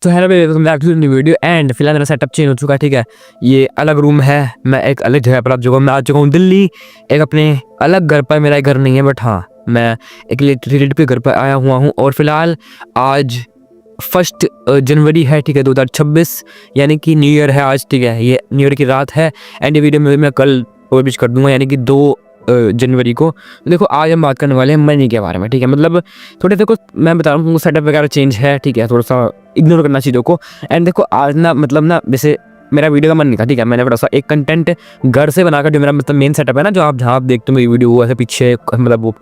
तो hello new video and फिलहाल मेरा सेटअप चेंज हो चुका है। ठीक है, ये अलग रूम है, मैं एक अलग जगह पर मैं आ चुका हूँ दिल्ली, एक अपने अलग घर पर। मेरा घर नहीं है बट हाँ, मैं एक रिलेटिव के घर पर आया हुआ हूँ। और फिलहाल आज 1 जनवरी है, ठीक है, 2026, यानी कि न्यू ईयर है आज। ठीक है, ये न्यू ईयर की रात है एंड ये वीडियो में मैं कल पब्लिश कर दूंगा, यानी कि 2 जनवरी को। देखो आज हम बात करने वाले हैं मनी के बारे में। ठीक है, मतलब थोड़े देखो मैं बता रहा हूँ सेटअप वगैरह चेंज है। ठीक है, थोड़ा सा इग्नोर करना चीज़ों को। एंड देखो आज ना मतलब ना वैसे मेरा वीडियो का मन नहीं था। ठीक है, मैंने थोड़ा सा एक कंटेंट घर से बनाकर, जो मेरा मतलब मेन सेटअप है ना, जो आप जहाँ आप देखते हो मेरी वीडियो, वो ऐसे पीछे मतलब वो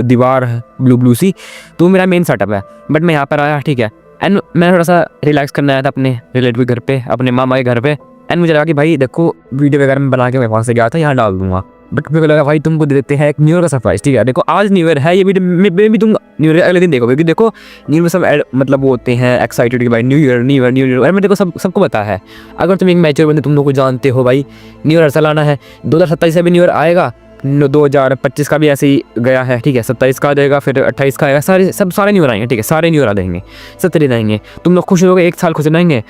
दीवार है ब्लू सी, तो मेरा मेन सेटअप है। बट मैं यहाँ पर आया, ठीक है, एंड मैं थोड़ा सा रिलैक्स करने आया था अपने रिलेटिव के घर पे, अपने मामा के घर पे। एंड मुझे लगा कि भाई देखो वीडियो वगैरह में बना के मैं वहाँ से गया था, यहाँ डाल दूंगा। बट मेरे को लगा भाई तुमको दे देते हैं एक न्यू ईयर का सरप्राइज। ठीक है, देखो आज न्यू ईयर है, ये वीडियो में भी तुम न्यू ईयर अगले दिन देखोगे, क्योंकि देखो न्यू ईयर में सब मतलब वो होते हैं एक्साइटेड कि भाई new year new year new year. और मैं देखो सबको पता है, अगर तुम एक मैच्योर बंदे, तुम लोग को जानते हो भाई न्यू ईयर सालाना है। 2027 से भी न्यू ईयर आएगा, 2025 का भी ऐसे ही गया है। ठीक है, 27 का आ जाएगा, फिर 28 का आएगा, सारे न्यू ईयर आएंगे। ठीक है, सारे न्यू ईयर आ जाएंगे, 70 आएंगे। तुम लोग खुश रहोगे, एक साल खुश रहेंगे,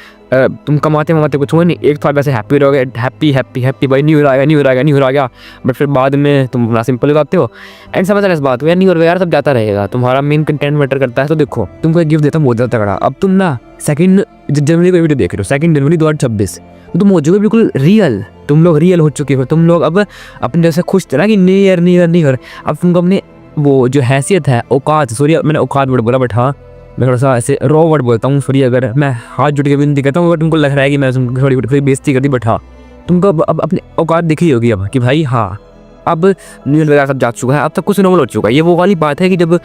तुम कमाते कुछ हुआ नहीं, एक साल वैसे हैप्पी रहोगे, हैप्पी हैप्पी हैप्पी भाई न्यू ईयर आएगा न्यू ईयर आएगा न्यू ईयर आ गया। बट फिर बाद में तुम अपना सिंपल लगाते हो एंड समझ रहे इस बात को, यार न्यू ईयर वगैरह सब जाता रहेगा, तुम्हारा मेन कंटेंट मैटर करता है। तो देखो तुमको एक गिफ्ट देता हूँ बहुत ज़्यादा तगड़ा। अब तुम ना 2 जनवरी को वीडियो देख रहे हो, 2 जनवरी 2026, तो तुम हो चुके बिल्कुल रियल, तुम लोग रियल हो चुके हो। तुम लोग अब अपने जैसे खुश थे ना कि new year new year new year, अब तुमको अपने वो जो हैसियत है, औकात, सॉरी मैंने औकात वर्ड बोला बट हाँ मैं थोड़ा सा ऐसे रॉ वर्ड बोलता हूँ, सॉरी अगर मैं हाथ जुट के विनती करता हूँ, तुमको लग रहा है कि मैं थोड़ी बेइज्जती कर दी। बट हाँ, तुमको अब अपनी औकात दिखी होगी अब कि भाई हाँ अब न्यू ईयर वगैरह सब जा चुका है, अब सब कुछ नॉर्मल हो चुका है। ये वो वाली बात है कि जब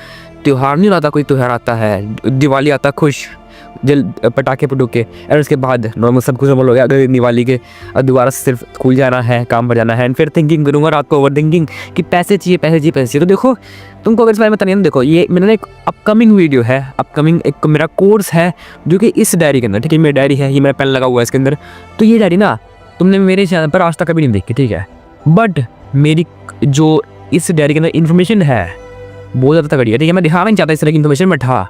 त्यौहार नहीं आता, कोई त्यौहार आता है, दिवाली आता खुश, जल पटाखे पटूके, और उसके बाद नॉर्मल सब कुछ नॉर्मल हो गया। अगर दिवाली के दोबारा सिर्फ स्कूल जाना है, काम पर जाना है, एंड फिर थिंकिंग करूँगा रात को, ओवर थिंकिंग कि पैसे चाहिए पैसे चाहिए पैसे चाहिए। तो देखो तुमको अगर इस बारे में बताइए, देखो ये मेरा एक अपकमिंग वीडियो है, अपकमिंग एक मेरा कोर्स है जो कि इस डायरी के अंदर, ठीक है, मेरी डायरी है, ये मेरा पेन लगा हुआ है इसके अंदर। तो ये डायरी ना तुमने मेरे चैनल पर आज तक कभी नहीं देखी, ठीक है, बट मेरी जो इस डायरी के अंदर इन्फॉर्मेशन है बहुत ज़्यादा तगड़ी है। ठीक है, मैं दिखाना नहीं चाहता इस तरह की इन्फॉर्मेशन, बट हाँ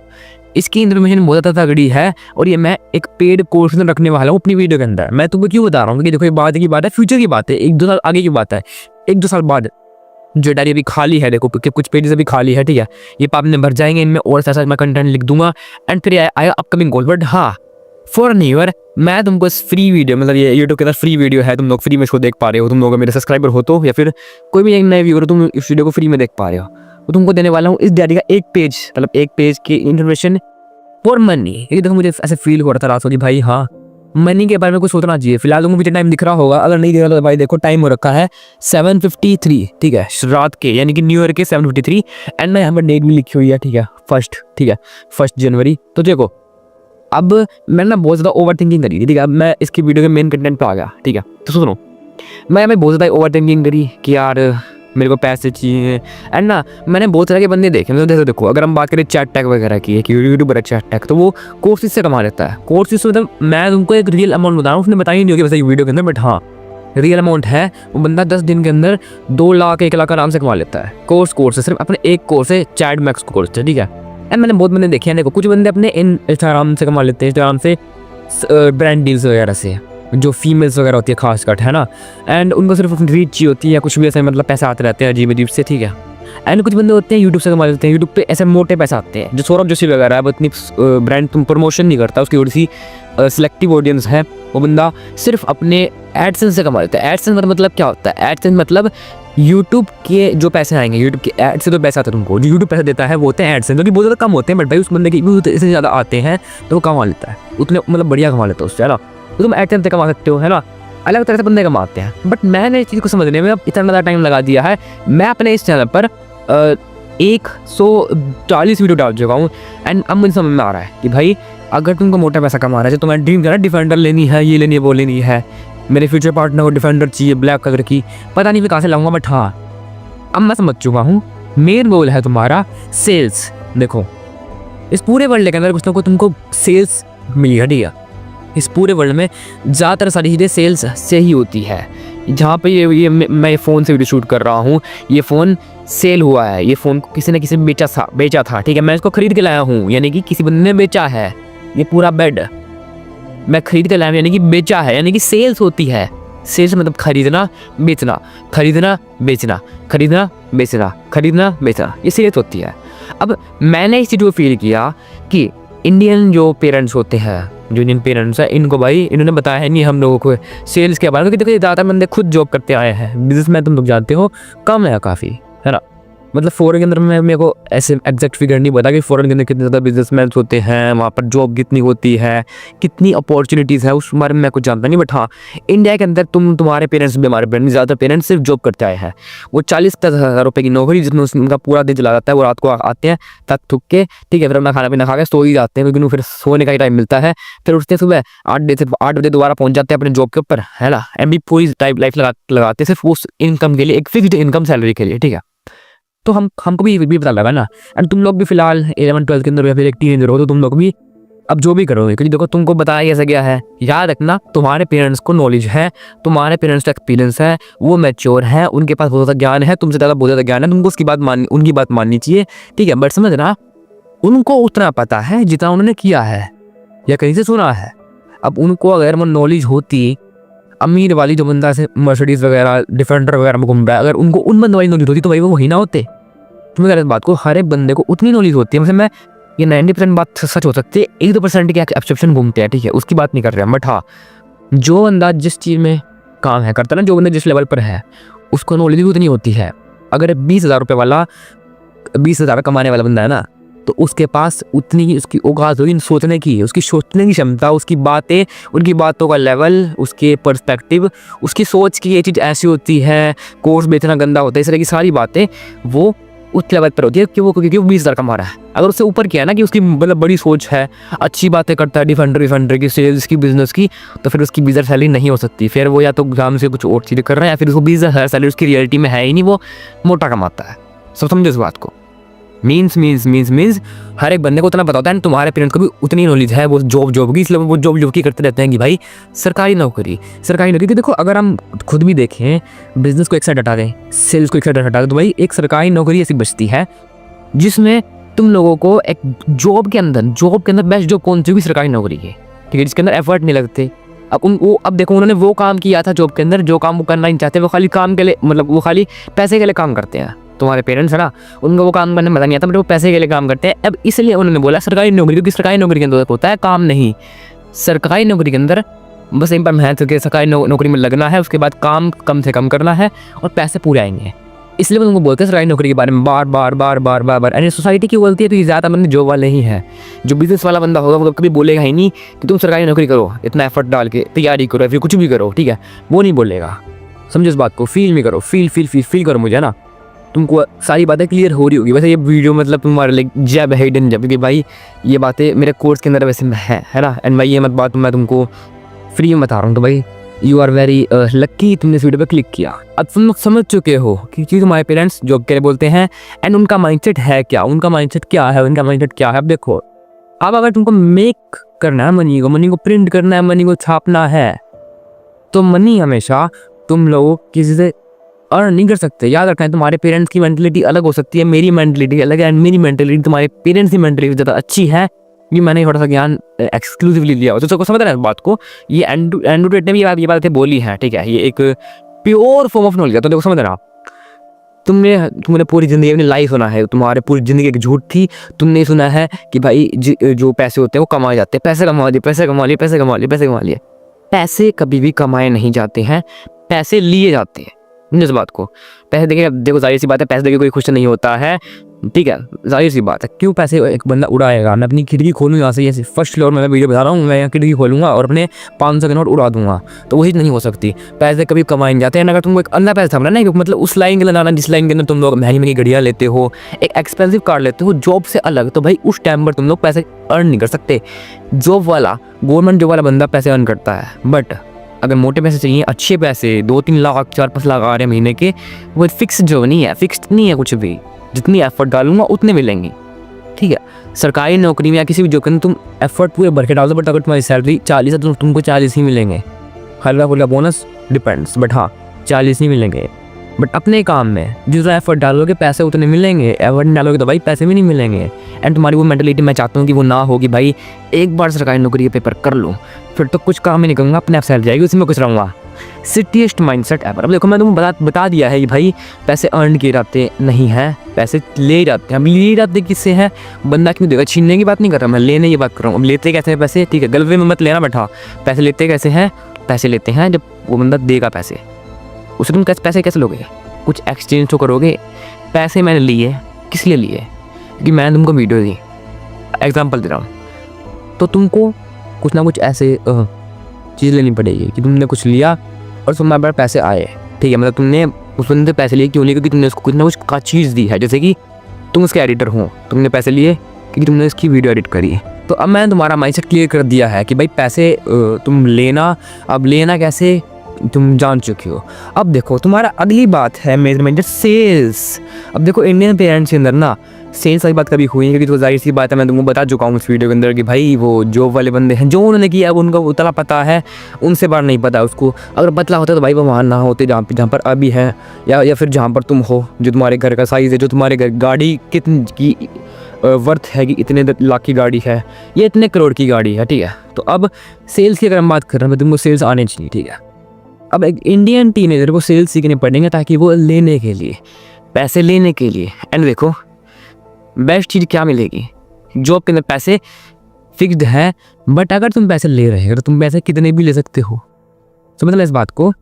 इसकी इन्फॉर्मेशन बहुत ज़्यादा तगड़ी है और ये मैं एक पेड कोर्स में रखने वाला हूँ अपनी वीडियो के अंदर। मैं तुमको क्यों बता रहा हूँ कि देखो ये बात की बात है, फ्यूचर की बात है, 1-2 साल आगे की बात है। 1-2 साल बाद जो डायरी अभी खाली है, देखो कुछ पेजेस अभी खाली है, ठीक है, ये पाप में भर जाएंगे, इनमें और ऐसा मैं कंटेंट लिख दूंगा एंड फिर आएगा अपकमिंग गोल। बट हाँ फॉर न्यू ईयर मैं तुमको इस फ्री वीडियो, मतलब ये यूट्यूब के अंदर फ्री वीडियो है, तुम लोग फ्री में इसको देख पा रहे हो, तुम लोग मेरे सब्सक्राइबर हो तो, या फिर कोई भी एक नए व्यूअर हो, तुम इस वीडियो को फ्री में देख पा रहे हो, तो तुमको देने वाला हूँ इस डायरी का एक पेज, मतलब एक पेज की इन्फॉर्मेशन फॉर मनी। ये देखो मुझे ऐसे फील हो रहा था रात को कि भाई हाँ मनी के बारे में कुछ सोचना चाहिए। फिलहाल तुमको मुझे टाइम दिख रहा होगा, अगर नहीं दिख रहा तो भाई देखो टाइम हो रखा है 7:53, ठीक है, रात के, यानी कि न्यू ईयर के 7:53। एंड ना यहाँ पर डेट भी लिखी हुई है, ठीक है, 1 जनवरी। तो देखो अब मैंने ना बहुत ज़्यादा ओवर थिंकिंग करी थी, ठीक है, अब मैं इसकी वीडियो के मेन कंटेंट पे आ गया। ठीक है, तो सुनो, मैं बहुत ज़्यादा ओवर थिंकिंग करी कि यार मेरे को पैसे चाहिए। एंड ना मैंने बहुत तरह के बंदे देखे, मतलब जैसे देखो अगर हम बात करें चैट टैग वगैरह की, एक यूट्यूबर है चैट टैग, तो वो कोर्सेज से कमा लेता है। कोर्सेज से मतलब मैं तुमको एक रियल अमाउंट बता रहा हूँ, उसने बताई नहीं होगी वैसे वीडियो के अंदर, बट हाँ रियल अमाउंट है। वो बंदा 10 दिन के अंदर 2 लाख 1 लाख आराम से कमा लेता है। कोर्स है, सिर्फ अपने एक कोर्स है, चैट मैक्स कोर्स है, ठीक है। एंड मैंने बहुत बंदे देखे हैं, देखो कुछ बंदे अपने इंस्टाग्राम से कमा लेते हैं, इंस्टाग्राम से ब्रांड डील्स वगैरह से, जो फीमेल्स वगैरह होती है खास कर, है ना, एंड उनको सिर्फ रीच चाहिए होती है या कुछ भी ऐसे, मतलब पैसे आते रहते हैं अजीब अजीब से, ठीक है। एंड कुछ बंदे होते हैं यूट्यूब से कमा लेते हैं, यूट्यूब पे ऐसे मोटे पैसे आते हैं, जो सौरभ जोशी वगैरह है, वो इतनी ब्रांड तुम प्रमोशन नहीं करता, उसकी थोड़ी सी सिलेक्टिव ऑडियंस है, वो बंदा सिर्फ अपने एडसेंस से कमा लेता है। एडसेंस मतलब क्या होता है? एडसेंस मतलब यूट्यूब के जो पैसे आएंगे, यूट्यूब के ऐड से तो पैसा आता है तुमको, जो यूट्यूब पैसे देता है वो होते हैं एडसेंस, जो कि बहुत ज़्यादा कम होते हैं, बट भाई उस बंदे की इससे ज़्यादा आते हैं तो वो कमा लेता है, उतने मतलब बढ़िया कमा लेता है उससे, है ना। तो तुम एडसेंस से कमा सकते हो, है ना, अलग तरह से बंदे कमाते हैं। बट मैंने इस चीज़ को समझने में अब इतना ज़्यादा टाइम लगा दिया है, मैं अपने इस चैनल पर 140 वीडियो डाल चुका हूँ। एंड अब मुझे समझ में आ रहा है कि भाई अगर तुमको मोटा पैसा कमा रहा है, तो मैं ड्रीम कर रहा है डिफेंडर लेनी है, ये लेनी है, वो लेनी है, मेरे फ्यूचर पार्टनर को डिफेंडर चाहिए ब्लैक कलर की, पता नहीं मैं कहाँ से लाऊंगा, बट हाँ अब मैं समझ चुका हूँ मेन गोल है तुम्हारा सेल्स। देखो इस पूरे वर्ल्ड के अंदर कुछ ना कुछ तुमको सेल्स मिली है, ठीक है, इस पूरे वर्ल्ड में ज़्यादातर सारी चीज़ें सेल्स से ही होती है। जहाँ पे ये मैं फ़ोन से वीडियो शूट कर रहा हूँ, ये फ़ोन सेल हुआ है, ये फ़ोन को किसी ने किसी बेचा था, ठीक है, मैं इसको ख़रीद के लाया हूँ, यानी कि किसी बंदे ने बेचा है। ये पूरा बेड मैं खरीद कर लाया यानी कि बेचा है, यानी कि सेल्स होती है। सेल्स मतलब खरीदना बेचना, खरीदना बेचना, खरीदना बेचना, खरीदना बेचना, ये सेल्स होती है। अब मैंने इस चीज़ को फील किया कि इंडियन जो पेरेंट्स होते हैं, जो इंडियन पेरेंट्स हैं, इनको भाई इन्होंने बताया है नहीं हम लोगों को सेल्स के बारे में, क्योंकि देखो ज़्यादा बंदे खुद जॉब करते आए हैं, बिजनेसमैन तुम लोग जानते हो कम है काफ़ी, है ना। मतलब फॉरेन के अंदर में मेरे को ऐसे एग्जैक्ट फिगर नहीं पता कि फॉरेन के अंदर कितने ज़्यादा बिजनेसमैन होते हैं, वहाँ पर जॉब कितनी होती है, कितनी अपॉर्चुनिटीज़ है, उस बारे में मैं कुछ जानता नहीं। बट हाँ, इंडिया के अंदर तुम्हारे पेरेंट्स भी, हमारे पेरेंट्स, ज़्यादातर पेरेंट्स सिर्फ जॉब करते आए हैं। वो 40-50 हज़ार रुपये की नौकरी जिसमें उनका पूरा दिन चला जाता है, वो रात को आते हैं थक थुक के, ठीक है, फिर अपना खाना पीना खा के सो ही जाते हैं, क्योंकि फिर सोने का ही टाइम मिलता है। फिर उठते सुबह 8 बजे दोबारा पहुँच जाते हैं अपने जॉब के ऊपर, है ना। एम पूरी लाइफ लगाते सिर्फ उस इनकम के लिए, एक फिक्स्ड इनकम सैलरी के लिए, ठीक है। तो हमको भी पता लगा ना। एंड तुम लोग भी फिलहाल 11-12 के अंदर या फिर एक टीनेजर हो, तो तुम लोग भी अब जो भी करोगे, क्योंकि देखो तुमको बताया ऐसा गया है, याद रखना तुम्हारे पेरेंट्स को नॉलेज है, तुम्हारे पेरेंट्स का एक्सपीरियंस है, वो मैच्योर है, उनके पास बहुत ज़्यादा ज्ञान है, तुमसे ज़्यादा बहुत ज़्यादा ज्ञान है, तुमको उनकी बात माननी चाहिए, ठीक है। बट समझना, उनको उतना पता है जितना उन्होंने किया है या कहीं से सुना है। अब उनको अगर वो नॉलेज होती, अमीर वाली जो बंदा से मर्सिडीज वगैरह डिफेंडर वगैरह में घूम रहा है, अगर उनको उन बंदों वाली नॉलेज होती तो भाई वो वही ना होते। तुम्हें अगर इस बात को, हर एक बंदे को उतनी नॉलेज होती है, मतलब मैं ये 90% बात सच हो सकती है, 1-2% के एक्सेप्शन घूमते हैं, ठीक है, उसकी बात नहीं कर रहे हैं। बट हाँ, जो बंदा जिस चीज़ में काम है करता है ना, जो बंदा जिस लेवल पर है, उसको नॉलेज भी उतनी होती है। अगर 20,000 रुपये वाला 20,000 कमाने वाला बंदा है ना, तो उसके पास उतनी ही उसकी औकात होगी सोचने की, उसकी सोचने की क्षमता, उसकी बातें, उनकी बातों का लेवल, उसके पर्सपेक्टिव, उसकी सोच की ये चीज़ ऐसी होती है, कोर्स बेचना गंदा होता है, इस तरह की सारी बातें वो उस लेवल पर होती है कि वो 20,000 कमा रहा है। अगर उससे ऊपर किया ना कि उसकी मतलब बड़ी सोच है, अच्छी बातें करता है, डिफेंडर की, सेल्स की, बिजनेस की, तो फिर उसकी 20,000 सैलरी नहीं हो सकती। फिर वो या तो ग्राम से कुछ और चीज़ें कर रहा है, या फिर उसको 20,000 सैलरी उसकी रियलिटी में है ही नहीं, वो मोटा कमाता है। सब समझो इस बात को। मीन्स हर एक बंदे को उतना पता होता है, तुम्हारे पेरेंट्स को भी उतनी नॉलेज है वो जॉब की, इसलिए वो जॉब की करते रहते हैं कि भाई सरकारी नौकरी। कि देखो अगर हम खुद भी देखें, बिजनेस को एक साइड हटा दें, सेल्स को एक साइड हटा दें, तो भाई एक सरकारी नौकरी ऐसी बचती है जिसमें तुम लोगों को एक जॉब के अंदर बेस्ट जॉब कौन सी होगी? सरकारी नौकरी की, ठीक है, जिसके अंदर एफर्ट नहीं लगते। अब देखो उन्होंने वो काम किया था जॉब के अंदर जो काम वो करना नहीं चाहते, वो खाली काम के लिए, मतलब वो खाली पैसे के लिए काम करते हैं। तुम्हारे पेरेंट्स है ना, उनको वो काम करने में मज़ा नहीं आता, बट वो पैसे के लिए काम करते हैं। अब इसलिए उन्होंने बोला सरकारी नौकरी, क्योंकि सरकारी नौकरी के अंदर होता है काम नहीं। सरकारी नौकरी के अंदर बस एक बार मेहनत करके सरकारी नौकरी में लगना है, उसके बाद काम कम से कम करना है और पैसे पूरे आएंगे। इसलिए वो तुमको बोलते हैं सरकारी नौकरी के बारे में बार। एंड सोसाइटी की बोलती है तो ये ज़्यादा बंदे जॉब वाले ही हैं। जो बिजनेस वाला बंदा होगा वो कभी बोलेगा ही नहीं कि तुम सरकारी नौकरी करो, इतना एफर्ट डाल के तैयारी करो, फिर कुछ भी करो, ठीक है, वो नहीं बोलेगा। समझो इस बात को, फील भी करो, फील करो मुझे, है ना। तुमको सारी बातें क्लियर हो रही होगी। वैसे ये वीडियो मतलब तुम्हारे लिए जब हिडन जब, क्योंकि भाई ये बातें मेरे कोर्स के अंदर वैसे है ना। एंड भाई ये मत बात मैं तुमको फ्री में बता रहा हूँ, तो भाई यू आर वेरी लक्की तुमने इस वीडियो पे क्लिक किया। अब तुम लोग समझ चुके हो कि तुम्हारे पेरेंट्स जॉब के लिए बोलते हैं एंड उनका माइंडसेट है क्या, उनका माइंडसेट क्या है। अब देखो, अब अगर तुमको मेक करना है मनी को प्रिंट करना है, मनी को छापना है, तो मनी हमेशा तुम लोग किसी से अर्न नहीं कर सकते। याद रखना है, तुम्हारे पेरेंट्स की मेंटलिटी अलग हो सकती है, मेरी मेंटलिटी अलग है, एंड मेरी मेंटलिटी तुम्हारे पेरेंट्स की मेंटलिटी ज़्यादा अच्छी है। ये मैंने थोड़ा सा ज्ञान एक्सक्लूसिवली लिया हो, तो सबको समझ रहा है इस बात को। ये एंड्रू टेट ने भी ये बातें बोली हैं, ठीक है, ये एक प्योर फॉर्म ऑफ नॉलेज है। तो देखो समझ रहा, तुमने पूरी ज़िंदगी अपनी लाइफ सुना है, तुम्हारे पूरी ज़िंदगी एक झूठ थी। तुमने सुना है कि भाई जो पैसे होते हैं वो कमाए जाते हैं, पैसे कमा लिए। पैसे कभी भी कमाए नहीं जाते हैं, पैसे लिए जाते हैं। इस बात को, पैसे देखो जाहिर सी बात है, पैसे देके कोई खुश नहीं होता है, ठीक है, जाहिर सी बात है। क्यों पैसे एक बंदा उड़ाएगा? मैं अपनी खिड़की खोलूँ यहाँ से, फर्स्ट फ्लोर में मैं वीडियो बता रहा हूँ, मैं यहाँ खिड़की खोलूँगा और अपने 500 के नोट उड़ा दूंगा, तो वही नहीं हो सकती। पैसे कभी कमाए नहीं जाते हैं। अगर तुमको एक अंदर पैसा था ना, मतलब उस लाइन के लगाना जिस लाइन के अंदर तुम लोग महंगी गाड़ियाँ लेते हो, एक एक्सपेंसिव कार लेते हो जॉब से अलग, तो भाई उस टाइम पर तुम लोग पैसे अर्न नहीं कर सकते। जॉब वाला, गवर्नमेंट जॉब वाला बंदा पैसे अर्न करता है, बट अगर मोटे पैसे चाहिए, अच्छे पैसे, 2-3 लाख 4-5 लाख आ रहे हैं महीने के, वो फिक्स जॉब नहीं है, फिक्स्ड नहीं है कुछ भी। जितनी एफर्ट डालूंगा उतने मिलेंगे, ठीक है। सरकारी नौकरी में या किसी भी जॉब के अंदर तुम एफर्ट पूरे भर के डाल दो, बट अगर तुम्हारी सैलरी 40 है तो तुमको 40 ही मिलेंगे। हल्का फुल्का बोनस डिपेंड्स, बट हाँ 40 ही मिलेंगे। बट अपने काम में जितना एफर्ट डालोगे पैसे उतने मिलेंगे, एफर्ट नहीं डालोगे तो भाई पैसे भी नहीं मिलेंगे। एंड तुम्हारी वो मेंटलिटी मैं चाहता हूँ कि वो ना हो कि भाई एक बार सरकारी नौकरी के पेपर कर लूँ फिर तो कुछ काम ही नहीं करूँगा, अपने आप से हट जाएगी, उसी में कुछ रहूँगा। सिटीएस्ट माइंडसेट एवर। अब देखो मैं तुमको बता दिया है कि भाई पैसे अर्न किए जाते नहीं हैं, पैसे ले जाते हैं। अब ले जाते किससे हैं, बंदा क्यों देगा, छीनने की बात नहीं कर रहा मैं, लेने की बात कर रहा हूँ। अब लेते कैसे हैं पैसे, ठीक है गलवे में मत लेना बैठा, पैसे लेते कैसे हैं, पैसे लेते हैं जब वो बंदा देगा पैसे, उसे तुम पैसे कैसे लोगे, कुछ एक्सचेंज तो करोगे। पैसे मैंने लिए किस लिए लिए, क्योंकि मैंने तुमको वीडियो दी, एग्जाम्पल दे रहा हूँ, तो तुमको कुछ ना कुछ ऐसे चीज़ लेनी पड़ेगी कि तुमने कुछ लिया और तुम्हारे पास पैसे आए, ठीक है। मतलब तुमने उस बंदे से पैसे लिए क्यों लिए, क्योंकि तुमने उसको कुछ ना कुछ का चीज़ दी है, जैसे कि तुम उसके एडिटर हो, तुमने पैसे लिए क्योंकि तुमने इसकी वीडियो एडिट करी। तो अब मैंने तुम्हारा माइंडसेट क्लियर कर दिया है कि भाई पैसे तुम लेना, अब लेना कैसे तुम जान चुके हो। अब देखो तुम्हारा अगली बात है मेजरमेंट, सेल्स। अब देखो इंडियन पेरेंट्स के अंदर ना सेल्स वाली बात कभी हुई है, क्योंकि तो जाहिर सी बात है, मैं तुमको बता चुका हूँ इस वीडियो के अंदर कि भाई वो जॉब वाले बंदे हैं जो उन्होंने किया अब उनको उतना पता है, उनसे बार नहीं पता उसको। अगर पतला होता तो भाई वो वहाँ ना होते जहाँ पर अभी है, या फिर जहाँ पर तुम हो, जो तुम्हारे घर का साइज़ है, जो तुम्हारे घर गाड़ी कितनी की वर्थ है कि इतने लाख की गाड़ी है, ये इतने करोड़ की गाड़ी है, ठीक है। तो अब सेल्स की अगर हम बात कर रहे हैं, तुमको सेल्स आने चाहिए, ठीक है। अब एक इंडियन टीनेजर को सेल्स सीखने पड़ेंगे ताकि वो लेने के लिए, पैसे लेने के लिए। एंड देखो बेस्ट चीज़ क्या मिलेगी, जॉब के अंदर पैसे फिक्स्ड है, बट अगर तुम पैसे ले रहे हो तो तुम पैसे कितने भी ले सकते हो। समझ लो इस बात को,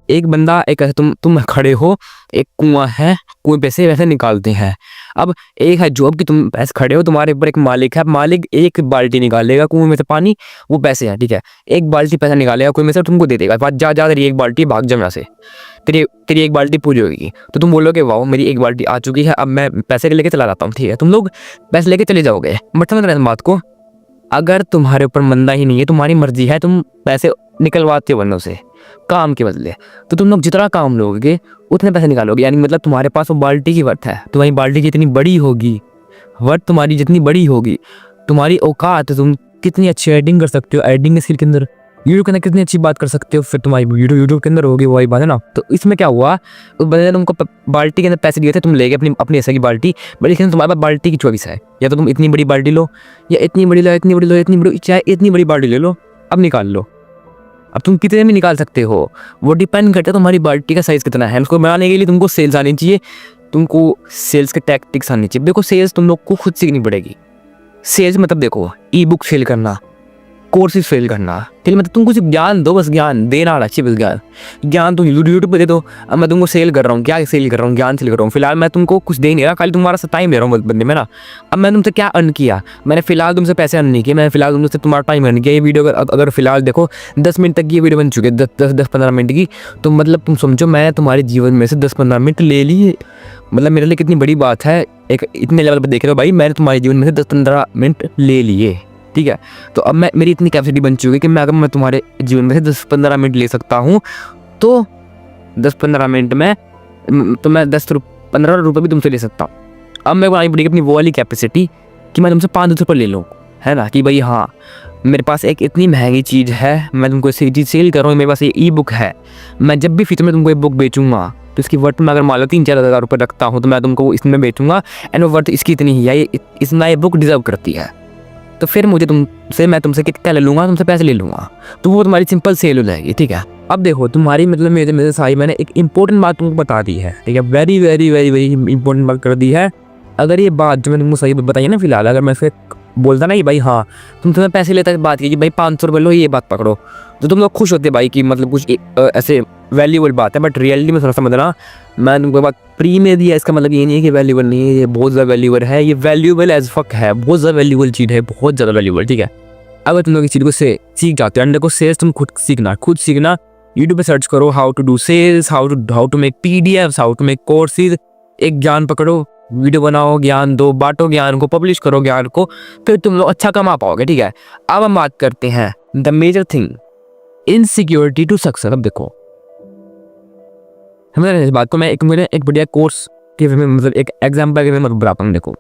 एक बंदा एक ऐसे तुम खड़े हो, एक कुआं है, कुएं पे से वैसे निकालते हैं। अब एक है जॉब कि तुम पैसे खड़े हो, तुम्हारे ऊपर एक मालिक है, मालिक एक बाल्टी निकालेगा कुएं में से पानी, वो पैसे हैं, ठीक है। एक बाल्टी पैसा निकालेगा कुएं में से, तुमको दे देगा, जा तेरी एक बाल्टी भाग जा यहाँ से, तेरी एक बाल्टी पूरी होगी, तो तुम बोलोगे वाह मेरी एक बाल्टी आ चुकी है, अब मैं पैसे लेके चला जाता हूँ, ठीक है। तुम लोग पैसे लेके चले जाओगे, बट समझ रहे हैं बात को, अगर तुम्हारे ऊपर मंदा ही नहीं है, तुम्हारी मर्जी है, तुम पैसे निकलवाते हो बंदों से काम के बदले, तो तुम लोग जितना काम लोगे उतने पैसे निकालोगे। यानी मतलब तुम्हारे पास वो बाल्टी की वर्थ है, तुम्हारी बाल्टी जितनी बड़ी होगी, वर्थ तुम्हारी जितनी बड़ी होगी, तुम्हारी औकात, तुम कितनी अच्छी एडिटिंग कर सकते हो, एडिटिंग स्किल के अंदर, यूट्यूब के अंदर कितनी अच्छी बात कर सकते हो, फिर तुम्हारी यूट्यूब के अंदर होगी, वही बात है ना। तो इसमें क्या हुआ, उस बंदे ने तुमको बाल्टी के अंदर पैसे दिए थे, तुम ले गए अपनी ऐसे की बाल्टी, बट लेकिन तुम्हारे पास बाल्टी की चॉइस है, या तो तुम इतनी बड़ी बाल्टी लो, या इतनी बड़ी लो, इतनी बड़ी लो, इतनी बड़ी, चाहे इतनी बड़ी बाल्टी ले लो, अब निकाल लो। अब तुम कितने भी निकाल सकते हो, वो डिपेंड करता है तुम्हारी बाल्टी का साइज़ कितना है। उसको बनाने के लिए तुमको सेल्स आनी चाहिए, तुमको सेल्स के टैक्टिक्स आनी चाहिए। देखो सेल्स तुम लोग को खुद सीखनी पड़ेगी। सेल्स मतलब देखो ई बुक सेल करना, कोर्सेज फेल करना, ठीक है। मतलब तुम कुछ ज्ञान दो, बस ज्ञान देना आना चाहिए, बस ज्ञान तुम यूट्यूब पे दे दो। अब मैं तुमको सेल कर रहा हूँ, क्या सेल कर रहा हूँ, ज्ञान सेल कर रहा हूँ। फिलहाल मैं तुमको कुछ दे नहीं रहा, खाली तुम्हारा सा टाइम ले रहा हूँ बंदे में ना। अब मैंने तुमसे क्या अर्न किया, मैंने फिलहाल तुमसे पैसे अर्न नहीं किए, मैंने फिलहाल तुमसे तुम्हारा टाइम अर्न किया। ये वीडियो अगर फिलहाल देखो 10 मिनट तक की ये वीडियो बन चुकी है, 10-15 मिनट की, तो मतलब तुम समझो मैं तुम्हारे जीवन में से 10-15 मिनट ले लिए। मतलब मेरे लिए कितनी बड़ी बात है, एक इतने लेवल पर देख रहे हो भाई, मैंने तुम्हारे जीवन में से 10-15 मिनट ले लिए, ठीक है। तो अब मेरी इतनी कैपेसिटी बन चुकी है कि अगर मैं तुम्हारे जीवन में से 10-15 मिनट ले सकता हूँ, तो 10-15 मिनट में तो मैं 10-15 रुपये भी तुमसे ले सकता हूँ। अब मैं बनानी पड़ेगी अपनी वो वाली कैपेसिटी कि मैं तुमसे 5-10 रुपये ले लूँ, है ना, कि भाई हाँ मेरे पास एक इतनी महंगी चीज़ है, मैं तुमको इसी चीज़ सेल कर रहा हूँ, मेरे पास ये ई बुक है, मैं जब भी फ्यूचर में तुमको ये बुक बेचूंगा तो इसकी वर्थ में अगर मान लो 3-4 हज़ार रुपये रखता हूँ, तो मैं तुमको इसमें बेचूंगा, एंड वो वर्थ इसकी इतनी ही है, इतना ये बुक डिजर्व करती है, तो फिर मैं तुमसे क्या ले लूँगा, तुमसे पैसे ले लूँगा, तो वो तुम्हारी सिंपल सेल हो जाएगी, ठीक है। अब देखो तुम्हारी मतलब मेरे साई मैंने एक इंपॉर्टेंट बात तुमको बता दी है, ठीक है, very very very very important बात कर दी है। अगर ये बात जो मैंने तुमको सही बताई है ना, फिलहाल अगर मैं फिर बोलता ना कि भाई हाँ तुम्हें पैसे लेता है, बात की कि भाई 500 रुपये लो, ये बात पकड़ो, तो तुम लोग खुश होते भाई कि मतलब कुछ ऐसे वैल्यूबल बात है। बट रियलिटी में थोड़ा समझना, मैं तुमको बात फ्री में दिया, इसका मतलब ये नहीं है कि वैल्यूबल नहीं है, ये बहुत ज़्यादा वैल्यूबल है, ये वैल्यूबल एज फक है, बहुत ज़्यादा वैल्यूबल चीज़ है, बहुत ज़्यादा वैल्यूबल, ठीक है। अगर तुम लोग इस चीज़ को सीख जाते हो, अंडर को सेल्स तुम खुद सीखना, यूट्यूब पे सर्च करो how to do sales, how to make PDF, how to make courses, एक ज्ञान पकड़ो, वीडियो बनाओ, ज्ञान दो, बांटो ज्ञान को, पब्लिश करो ज्ञान को, फिर तुम लोग अच्छा कमा पाओगे, ठीक है। अब हम बात करते हैं the major thing, insecurity to success. अब देखो समझ रहे हैं इस बात को, मैं एक बढ़िया कोर्स के मतलब एक एग्जाम्पल के मैं बताता हूँ। देखो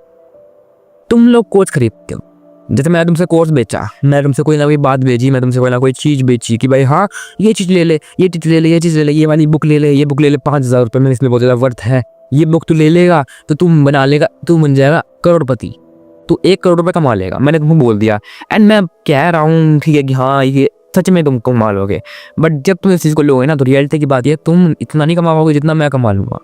तुम लोग कोर्स खरीदते हो, जैसे मैं तुमसे कोर्स बेचा, मैं तुमसे कोई ना कोई बात भेजी, मैं तुमसे कोई ना कोई चीज़ बेची कि भाई हाँ ये चीज़ ले ले, ये चीज़ ले ले, ये चीज़ ले ले, ये वाली बुक ले ले, ये बुक ले ले, 5,000 रुपये में इसमें बहुत ज़्यादा वर्थ है, ये बुक तू ले लेगा तो तुम बना लेगा, तू बन जाएगा करोड़पति, तू 1 करोड़ रुपये कमा लेगा। मैंने तुमको बोल दिया एंड मैं कह रहा हूँ ठीक है कि हाँ ये सच में तुम कमा लोगे, बट जब तुम इस चीज़ को लोगे ना तो रियलिटी की बात ये तुम इतना नहीं कमा पाओगे जितना मैं कमा लूँगा।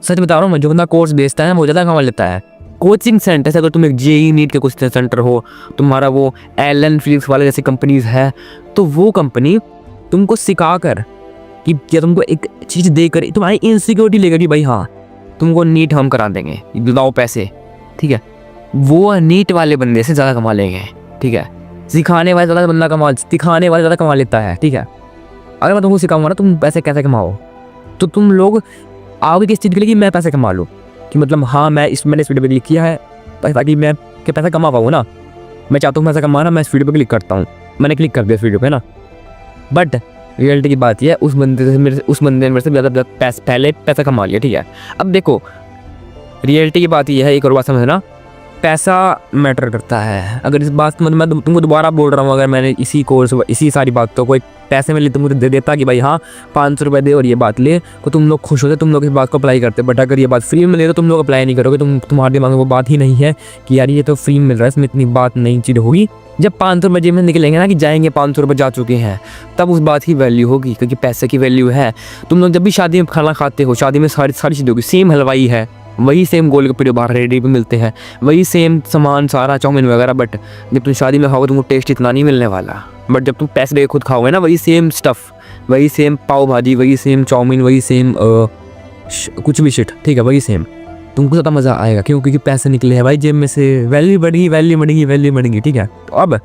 सच बता रहा हूँ मैं, जो बंदा कोर्स बेचता है वो ज़्यादा कमा लेता है। कोचिंग सेंटर से अगर तुम एक जेई नीट के कोचिंग सेंटर हो, तुम्हारा वो एलन फिलिप्स वाले जैसी कंपनीज है, तो वो कंपनी तुमको सिखा कर कि या तुमको एक चीज़ देकर तुम्हारी इनसिक्योरिटी लेकर कि भाई हाँ तुमको नीट हम करा देंगे, लाओ पैसे, ठीक है, वो नीट वाले बंदे से ज़्यादा कमा लेंगे, ठीक है। सिखाने वाले ज़्यादा बंदा कमा, सिखाने वाले ज़्यादा कमा लेता है, ठीक है। अगर मैं तुमको सिखाऊंगा ना तुम पैसे कैसे कमाओ, तो तुम लोग आओगे किस चीज़ के लिए कि मैं पैसे कमा लूँ, कि मतलब हाँ मैंने इस वीडियो पे क्लिक किया है ताकि मैं कि पैसा कमा पाऊँ ना, मैं चाहता हूँ पैसा कमाना, मैं इस वीडियो पे क्लिक करता हूँ, मैंने क्लिक कर दिया इस वीडियो पे ना। बट रियलिटी की बात यह है उस बंदे ने मेरे से ज़्यादा पहले पैसा कमा लिया, ठीक है। अब देखो रियलिटी की बात यह है, एक और बात समझना, पैसा मैटर करता है। अगर इस बात मैं तुमको दोबारा बोल रहा हूँ, अगर मैंने इसी कोर्स इसी सारी बातों को पैसे में तुमको दे देता कि भाई हाँ 500 रुपये दे और ये बात ले, तो तुम लोग खुश होते, तुम लोग इस बात को अप्लाई करते। बट अगर ये बात फ्री में ले तो तुम लोग अप्लाई नहीं करोगे, तुम्हारे दिमाग में वो बात ही नहीं है कि यार ये तो फ्री में मिल रहा है, इसमें इतनी बात नहीं चीज़ होगी। जब 500 रुपये जेब में निकलेंगे ना कि जाएंगे 500 रुपये जा चुके हैं, तब उस बात की वैल्यू होगी, क्योंकि पैसे की वैल्यू है। तुम लोग जब भी शादी में खाना खाते हो, शादी में सारी चीज़ें होगी, सेम हलवाई है, वही सेम गोलगप्पे बाहर रेडी पे मिलते हैं, वही सेम सामान सारा चाउमीन वगैरह, बट जब तुम शादी में खाओगे तुमको टेस्ट इतना नहीं मिलने वाला। बट जब तुम पैसे दे खुद खाओगे ना, वही सेम स्टफ़, वही सेम पाव भाजी, वही सेम चाउमीन, वही सेम कुछ भी शिट, ठीक है, वही सेम, तुमको ज़्यादा मज़ा आएगा। क्यों? क्योंकि पैसे निकले हैं भाई जेब में से, वैल्यू बढ़ेगी, वैल्यू बढ़ेगी, वैल्यू बढ़ेगी, ठीक है। तो अब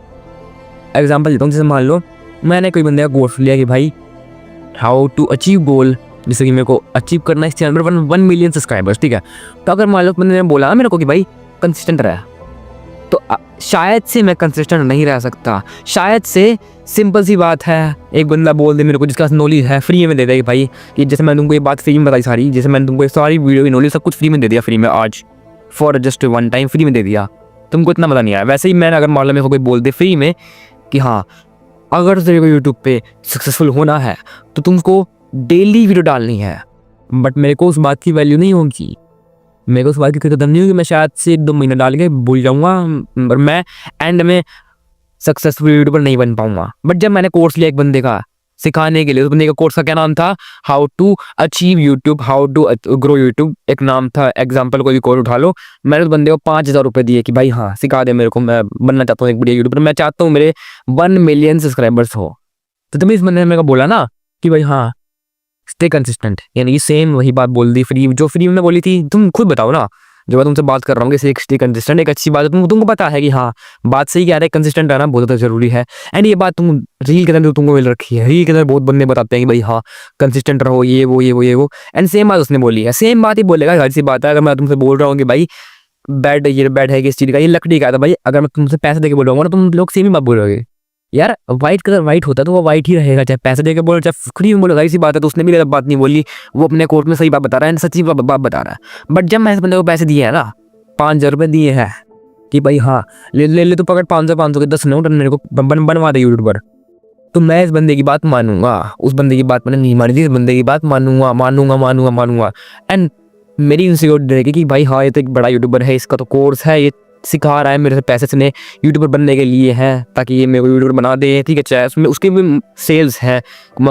एग्जाम्पल देता हूँ, जैसे मान लो मैंने कोई बंदे का कोर्स लिया कि भाई हाउ टू अचीव गोल, जैसे कि मेरे को अचीव करना है इस चैनल पर 1 मिलियन सब्सक्राइबर्स, ठीक है। तो अगर मान लो बंदे ने बोला मेरे को कि भाई कंसिस्टेंट रहा, तो शायद से मैं कंसिस्टेंट नहीं रह सकता, शायद से सिंपल सी बात है, एक बंदा बोल दे मेरे को जिसका नॉलेज है फ्री में दे दे कि भाई कि जैसे मैंने तुमको ये बात फ्री में बताई सारी, जैसे मैंने तुमको सारी वीडियो की नॉलेज सब कुछ फ्री में दे दिया, फ्री में आज फॉर जस्ट 1 टाइम फ्री में दे दिया, तुमको इतना मज़ा नहीं आया। वैसे ही मैंने अगर मान लो मेरे को कोई बोल दे फ्री में कि हाँ अगर तेरे को यूट्यूब पे सक्सेसफुल होना है तो तुमको डेली वीडियो डालनी है, बट मेरे को उस बात की वैल्यू नहीं होगी, मेरे को उस बात की कोई कदर नहीं होगी, मैं शायद से 1-2 महीने डाल के भूल जाऊँगा और मैं एंड में सक्सेसफुल यूट्यूबर नहीं बन पाऊँगा। बट जब मैंने कोर्स लिया एक बंदे का सिखाने के लिए, उस बंदे का कोर्स का क्या नाम था, how to achieve YouTube, how to grow YouTube, एक नाम था, एग्जाम्पल कोई भी कोर्स उठा लो। मैंने उस बंदे को 5,000 रुपये दिए कि भाई हाँ सिखा दे मेरे को, मैं बनना चाहता हूँ एक बढ़िया यूट्यूबर, मैं चाहता हूँ मेरे 1 मिलियन सब्सक्राइबर्स हो। तो तभी इस बंदे ने मेरे को बोला ना कि भाई हाँ स्टे कंसिस्टेंट, यानी सेम वही बात बोल दी फ्री जो फ्री में बोली थी। तुम खुद बताओ ना, जो मैं तुमसे बात कर रहा हूँ कि स्टे कंसिस्टेंट एक अच्छी बात है, तुमको पता है कि हाँ बात सही कह रहे हैं, कंसिस्टेंट रहना बहुत ज़्यादा जरूरी है। एंड ये बात तुम रील के अंदर तुमको मिल रखी है, रील के अंदर बहुत बंदे बताते हैं कि भाई हाँ कंसिस्टेंट रहो, ये वो एंड सेम बात उसने बोली है, सेम बात ही बोलेगा, हर सी बात है। अगर मैं तुमसे बोल रहा हूँ कि भाई बेड ये बेड है किस चीज़ का, ये लकड़ी का, था भाई अगर मैं तुमसे पैसे देके बोल रहा हूँ ना तुम लोग सेम ही बात बोलोगे, यार वाइट कलर वाइट होता है तो वो वाइट ही रहेगा, चाहे पैसे देके बोलो चाहे फ्री में बोलो, ऐसी बात है। तो उसने भी गलत बात नहीं बोली, वो अपने कोर्ट में सही बात बता रहा है, सच्ची बात बता रहा है। बट जब मैं इस बंदे को पैसे दिए है ना, 5,000 रुपये दिए हैं कि भाई हाँ ले तो पकड़ 500 के 10 नोट मेरे को बनवा दे यूट्यूबर, तो मैं इस बंदे की बात मानूंगा। उस बंदे की बात मैंने नहीं मानी थी, इस बंदे की बात मानूंगा। एंड मेरी इनसिक्योरिटी रहेगी कि भाई हाँ ये तो एक बड़ा यूट्यूबर है, इसका तो कोर्स है, ये सिखा रहा है मेरे से पैसे से यूट्यूबर बनने के लिए है ताकि ये मेरे को यूट्यूबर बना दे, ठीक है। चाहे उसमें उसके भी सेल्स हैं,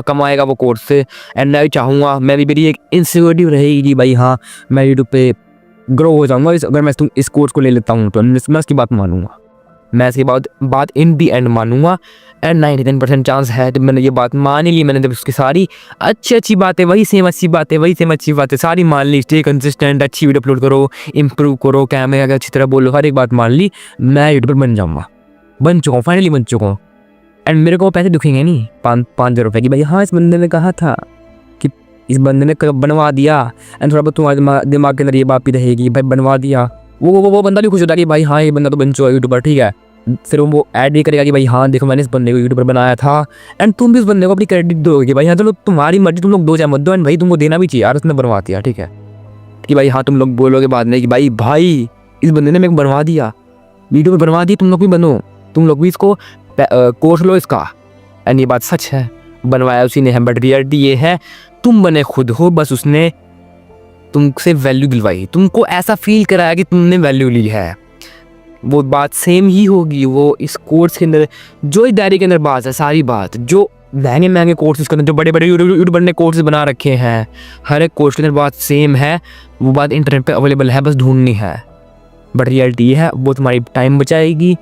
कमाएगा वो कोर्स से। एंड मैं भी चाहूँगा, मैं भी मेरी एक इनसिक्योरिटी रहेगी कि भाई हाँ मैं यूट्यूब पे ग्रो हो जाऊँगा अगर मैं इस कोर्स को ले लेता हूँ, तो मैं उसकी बात मानूंगा, मैं इसके बाद बात इन दी एंड मानूंगा। एंड 99% चांस है जब मैंने ये बात मान ली, मैंने जब उसकी सारी अच्छी बातें, वही सेम अच्छी बातें सारी मान ली, स्टे कंसिस्टेंट, अच्छी वीडियो अपलोड करो, इंप्रूव करो, कैमरे अगर अच्छी तरह बोलो, हर एक बात मान ली, मैं यूट्यूबर बन जाऊँगा, बन चुका हूँ, फाइनली बन चुका हूँ। एंड मेरे को पैसे दिखेंगे नहीं 5,000 रुपये की, भाई हाँ इस बंदे ने कहा था कि इस बंदे ने बनवा दिया। एंड थोड़ा बहुत तुम्हारे दिमाग के अंदर ये बात भी रहेगी भाई बनवा दिया, वो बंदा भी खुश होता है कि भाई हाँ ये बंदा तो बन चुका है यूट्यूबर, ठीक है। फिर वो ऐड भी करेगा कि भाई हाँ देखो मैंने इस बंदे को यूट्यूबर बनाया था। एंड तुम भी उस बंदे को अपनी क्रेडिट दोगे कि भाई हाँ चलो तुम्हारी मर्जी, तुम लोग दो चाहे मत दो, एंड भाई तुमको देना भी चाहिए यार उसने बनवा दिया, ठीक है। कि भाई हाँ तुम लोग बोलोगे बाद में कि भाई इस बंदे ने मेरे को बनवा दिया, वीडियो बनवा दी, तुम लोग भी बनो, तुम लोग भी इसको कोर्स लो इसका। एंड ये बात सच है, बनवाया उसी ने है, बट रियलिटी ये है तुम बने खुद हो, बस उसने तुमसे वैल्यू दिलवाई, तुमको ऐसा फील कराया कि तुमने वैल्यू ली है। वो बात सेम ही होगी वो इस कोर्स के अंदर, जो इस डायरी के अंदर बात है, सारी बात जो महंगे महंगे कोर्सेज के अंदर, जो बड़े बड़े यूट्यूबर ने कोर्सेज बना रखे हैं, हर एक कोर्स के अंदर बात सेम है। वो बात इंटरनेट पे अवेलेबल है, बस ढूंढनी है। बट रियलिटी ये है, वो तुम्हारी टाइम बचाएगी,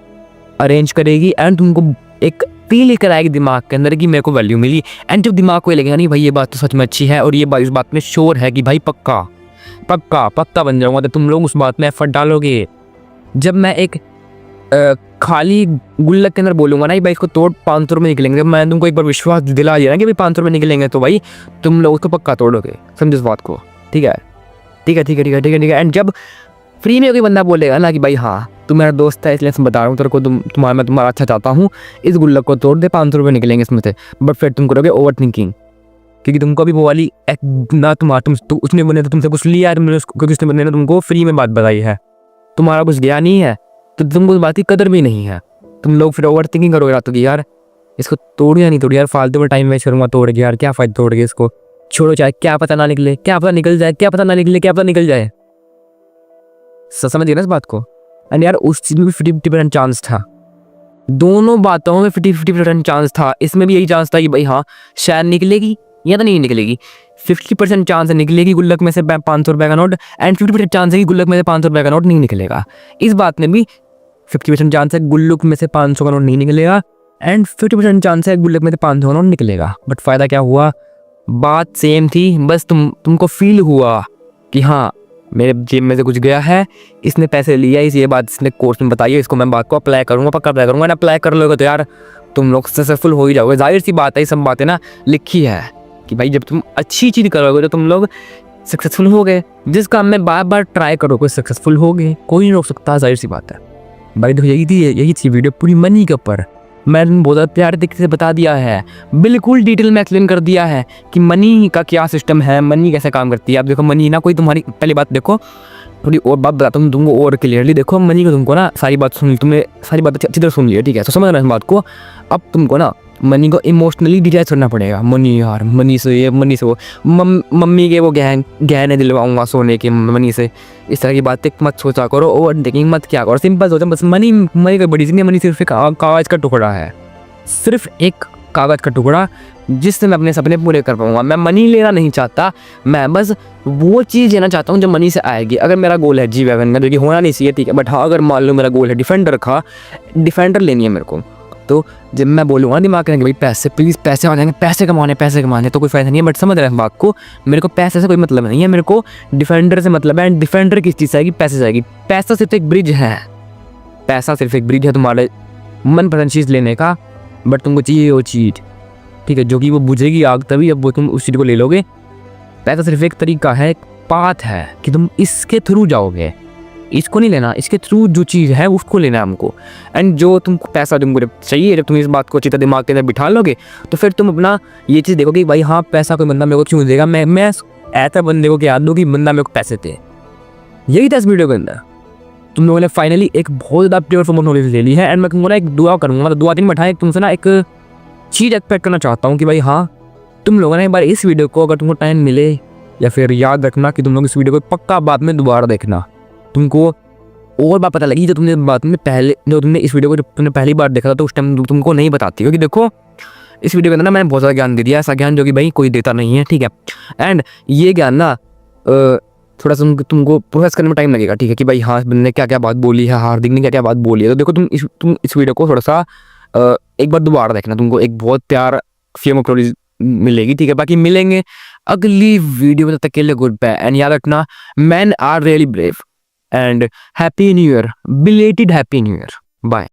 अरेंज करेगी, एंड तुमको एक फील कराएगी दिमाग के अंदर कि मेरे को वैल्यू मिली। एंड जब दिमाग को ये लगेगा नहीं भाई ये बात तो सच में अच्छी है, और ये बात इस बात में श्योर है कि भाई पक्का पक्का पक्का बन जाऊंगा, तो तुम लोग उस बात में एफर्ट डालोगे। जब मैं एक खाली गुल्लक के अंदर बोलूंगा ना भाई इसको तोड़ 500 रुपये निकलेंगे, जब मैं तुमको एक बार विश्वास दिला दिया ना कि भाई 500 रुपये निकलेंगे, तो भाई तुम लोग उसको पक्का तोड़ोगे। समझो इस बात को, ठीक है ठीक है ठीक है ठीक है ठीक है ठीक है। एंड जब फ्री में कोई बंदा बोलेगा ना कि भाई हाँ तू मेरा दोस्त है इसलिए मैं बता रहा हूँ तेरे को, मैं तुम्हारा अच्छा चाहता हूँ, इस गुल्लक को तोड़ दे 500 रुपये निकलेंगे इसमें से, बट फिर तुम करोगे ओवर थिंकिंग, क्योंकि तुमको अभी वो वाली ना उसने बने तो तुमसे कुछ लिया, क्योंकि उसने बने ने तुमको फ्री में बात बताई है, तुम्हारा कुछ गया नहीं है, तो तुमको उस बात की कदर भी नहीं है। तुम लोग फिर ओवर थिंकिंग करोगे रातों की, यार इसको तोड़ या नहीं तोड़, यार फालतू में टाइम वेस्ट करूँगा तोड़ के, यार क्या फायदा तोड़ के, इसको छोड़ो, चाहे क्या पता ना निकले, क्या पता निकल जाए, क्या पता ना निकले, क्या पता निकल जाए। समझिए ना इस बात को। एंड यार उस चीज़ में भी 50% चांस था, दोनों बातों में 50% चांस था। इसमें भी यही चांस था कि भाई हाँ शायद निकलेगी या तो नहीं निकलेगी। 50% चांस है निकलेगी गुल्लक में से 500 रुपये का नोट, एंड 50% चांस है कि गुल्लक में से 500 रुपये का नोट नहीं निकलेगा। इस बात में भी 50% चांस है गुल्लक में से 500 का नोट नहीं निकलेगा, एंड 50% चांस है गुल्लक में से 500 का नोट निकलेगा। बट फ़ायदा क्या हुआ, बात सेम थी, बस तुमको फील हुआ कि हाँ मेरे जेब में से कुछ गया है, इसने पैसे लिया, ये बात इसने कोर्स में बताई है, इसको मैं बात को अप्लाई करूँगा, पक्का अप्लाई करूँगा ना। अप्लाई कर लोगे तो यार तुम लोग सक्सेसफुल हो ही जाओगे, जाहिर सी बात है। ये सब बातें ना लिखी है कि भाई जब तुम अच्छी चीज़ करोगे तो तुम लोग सक्सेसफुल हो गए, जिस काम में बार बार ट्राई करोगे सक्सेसफुल हो गए, कोई नहीं रोक सकता, जाहिर सी बात है भाई। देखो यही थी वीडियो पूरी मनी के ऊपर। मैंने बहुत प्यार तरीके से बता दिया है, बिल्कुल डिटेल में एक्सप्लेन कर दिया है कि मनी का क्या सिस्टम है, मनी कैसे काम करती है। आप देखो मनी ना कोई तुम्हारी, पहली बात देखो थोड़ी और बात बताता हूँ तुमको और क्लियरली। देखो मनी को तुमको ना सारी बात सुन ली, तुमने सारी बात अच्छी तरह सुन ली है, ठीक है, तो समझ रहे हैं इस बात को। अब तुमको ना मनी को इमोशनली डिटैच करना पड़ेगा। मनी यार मनी से ये मनी से वो, मम्मी के वो गहने दिलवाऊंगा सोने के मनी से, इस तरह की बातें मत सोचा करो, ओवर थिंकिंग मत क्या करो, सिंपल सोचो बस। मनी कोई बड़ी चीज़ नहीं, मनी सिर्फ एक कागज़ का टुकड़ा है, सिर्फ एक कागज़ का टुकड़ा जिससे मैं अपने सपने पूरे कर पाऊंगा। मैं मनी लेना नहीं चाहता, मैं बस वो चीज़ लेना चाहता हूँ जो मनी से आएगी। अगर मेरा गोल है G-Wagon का, जो कि होना नहीं चाहिए, ठीक है, बट हाँ अगर मान लो मेरा गोल है डिफेंडर का, डिफेंडर लेनी है मेरे को, तो जब मैं बोलूँगा दिमाग करेंगे भाई पैसे, प्लीज़ पैसे आ जाएंगे, पैसे कमाने तो कोई फ़ायदा नहीं है। बट समझ रहे हैं बात को, मेरे को पैसे से कोई मतलब नहीं है, मेरे को डिफेंडर से मतलब है। एंड डिफेंडर किस चीज़ से आएगी, पैसे से आएगी। पैसा सिर्फ एक ब्रिज है, पैसा सिर्फ एक ब्रिज है तुम्हारे मनपसंद चीज़ लेने का, बट तुमको चाहिए वो चीज़, ठीक है, जो कि वो बुझेगी आग तभी अब वो तुम उस चीज़ को ले लोगे। पैसा सिर्फ एक तरीका है, एक पाथ है कि तुम इसके थ्रू जाओगे, इसको नहीं लेना, इसके थ्रू जो चीज़ है उसको लेना है हमको। एंड जो तुमको पैसा तुमको जब चाहिए, जब तुम इस बात को अच्छी तरह दिमाग के अंदर बिठा लोगे, तो फिर तुम अपना ये चीज़ देखोगे कि भाई हाँ पैसा कोई बंदा मेरे को क्यों देगा, मैं ऐसा बंदे को याद दो कि बंदा मेरे को पैसे दे। यही था इस वीडियो के अंदर। तुम लोगों ने फाइनली एक बहुत ज़्यादा प्योर फॉर्म ऑफ नॉलेज ले ली है। एंड मैं तुमको ना एक दुआ करूँगा, मतलब दुआ दिन बैठा तुमसे ना एक चीज़ एक्सपेक्ट करना चाहता हूँ कि भाई हाँ तुम लोगों ने एक बार इस वीडियो को, अगर तुमको टाइम मिले या फिर याद रखना कि तुम लोग इस वीडियो को पक्का बाद में दोबारा देखना, तुमको और बात पता लगी जो तुमने बात में पहले, जो तुमने इस वीडियो को जब तुमने पहली बार देखा था तो उस टाइम तुमको नहीं बताती। क्योंकि देखो इस वीडियो के अंदर ना मैंने बहुत ज़्यादा ज्ञान दे दिया, ऐसा ज्ञान जो कि भाई कोई देता नहीं है, ठीक है। एंड ये ज्ञान ना थोड़ा सा तुमको प्रोसेस करने में टाइम लगेगा, ठीक है, कि भाई हाँ बंदे ने क्या क्या बात बोली है, हार्दिक ने क्या क्या बात बोली है। तो देखो तुम इस वीडियो को थोड़ा सा एक बार दोबारा देखना, तुमको एक बहुत प्यार फेम ऑफ नॉलेज मिलेगी, ठीक है। बाकी मिलेंगे अगली वीडियो में, तब तक के लिए गुड बाय। एंड याद रखना, man are really brave and happy new year, belated happy new year, bye.